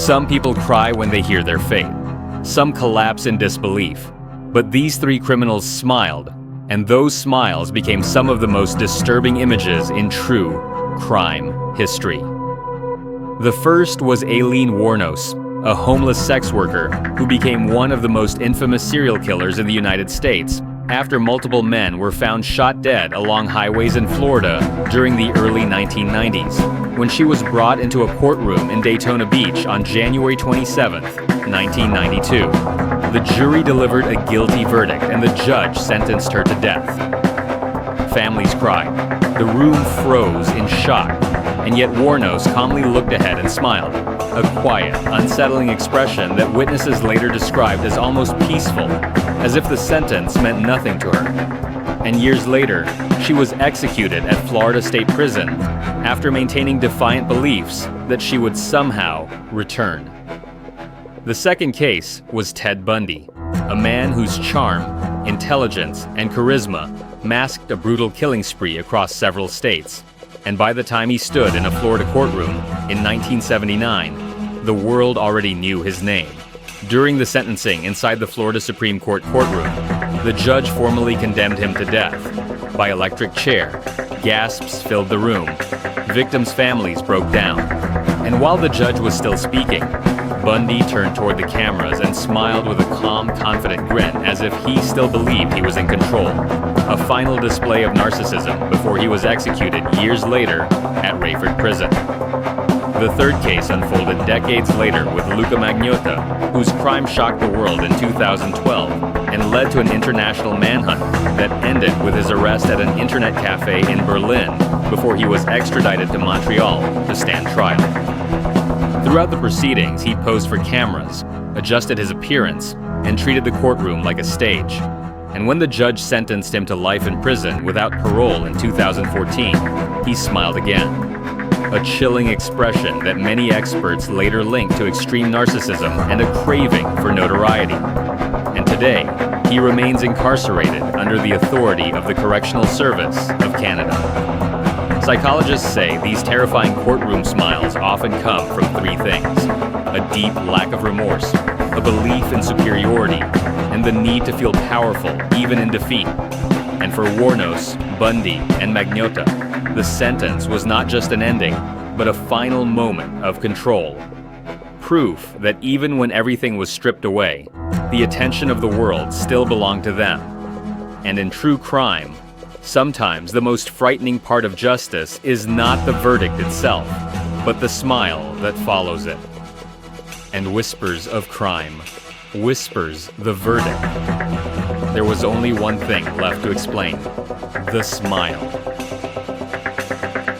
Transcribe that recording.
Some people cry when they hear their fate. Some collapse in disbelief. But these three criminals smiled, and those smiles became some of the most disturbing images in true crime history. The first was Aileen Wuornos, a homeless sex worker who became one of the most infamous serial killers in the United States after multiple men were found shot dead along highways in Florida during the early 1990s, when she was brought into a courtroom in Daytona Beach on January 27, 1992. The jury delivered a guilty verdict and the judge sentenced her to death. Families cried. The room froze in shock, and yet Wuornos calmly looked ahead and smiled, a quiet, unsettling expression that witnesses later described as almost peaceful, as if the sentence meant nothing to her. And years later, she was executed at Florida State Prison after maintaining defiant beliefs that she would somehow return. The second case was Ted Bundy, a man whose charm, intelligence, and charisma masked a brutal killing spree across several states. And by the time he stood in a Florida courtroom in 1979, the world already knew his name. During the sentencing inside the Florida Supreme Court courtroom, the judge formally condemned him to death by electric chair. Gasps filled the room. Victims' families broke down. And while the judge was still speaking, Bundy turned toward the cameras and smiled with a calm, confident grin as if he still believed he was in control. A final display of narcissism before he was executed years later at Rayford Prison. The third case unfolded decades later with Luca Magnotta, whose crime shocked the world in 2012 and led to an international manhunt that ended with his arrest at an internet cafe in Berlin before he was extradited to Montreal to stand trial. Throughout the proceedings, he posed for cameras, adjusted his appearance, and treated the courtroom like a stage. And when the judge sentenced him to life in prison without parole in 2014, he smiled again. A chilling expression that many experts later linked to extreme narcissism and a craving for notoriety. And today, he remains incarcerated under the authority of the Correctional Service of Canada. Psychologists say these terrifying courtroom smiles often come from three things: a deep lack of remorse, a belief in superiority, and the need to feel powerful even in defeat. And for Wuornos, Bundy, and Magnotta, the sentence was not just an ending, but a final moment of control. Proof that even when everything was stripped away, the attention of the world still belonged to them. And in true crime, sometimes the most frightening part of justice is not the verdict itself, but the smile that follows it. And whispers of crime, whispers the verdict. There was only one thing left to explain: the smile.